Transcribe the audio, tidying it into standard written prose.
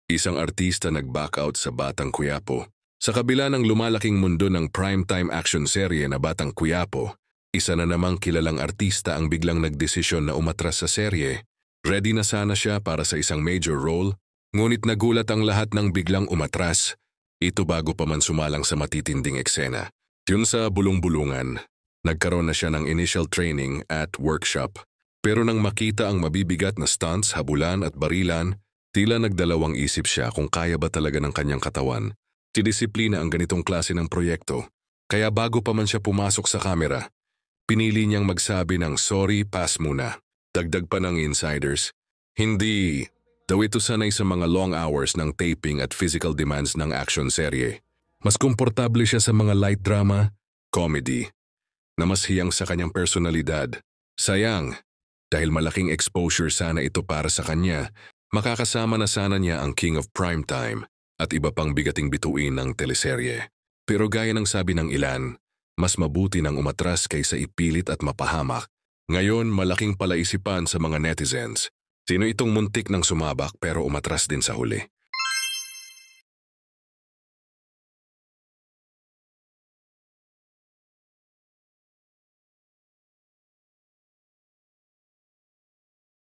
Isang artista nag-back out sa Batang Quiapo. Sa kabila ng lumalaking mundo ng primetime action serye na Batang Quiapo, isa na namang kilalang artista ang biglang nagdesisyon na umatras sa serye. Ready na sana siya para sa isang major role, ngunit nagulat ang lahat ng biglang umatras. Ito bago pa man sumalang sa matitinding eksena. Yun sa bulong-bulungan, nagkaroon na siya ng initial training at workshop. Pero nang makita ang mabibigat na stunts, habulan at barilan, tila nagdalawang isip siya kung kaya ba talaga ng kanyang katawan. Disiplina ang ganitong klase ng proyekto. Kaya bago pa man siya pumasok sa kamera, pinili niyang magsabi ng sorry, pass muna. Dagdag pa ng insiders, hindi daw ito sanay sa mga long hours ng taping at physical demands ng action serye. Mas komportable siya sa mga light drama, comedy, na mas hiyang sa kanyang personalidad. Sayang, dahil malaking exposure sana ito para sa kanya, makakasama na sana niya ang King of Primetime at iba pang bigating bituin ng teleserye. Pero gaya ng sabi ng ilan, mas mabuti nang umatras kaysa ipilit at mapahamak. Ngayon malaking palaisipan sa mga netizens. Sino itong muntik ng sumabak pero umatras din sa huli?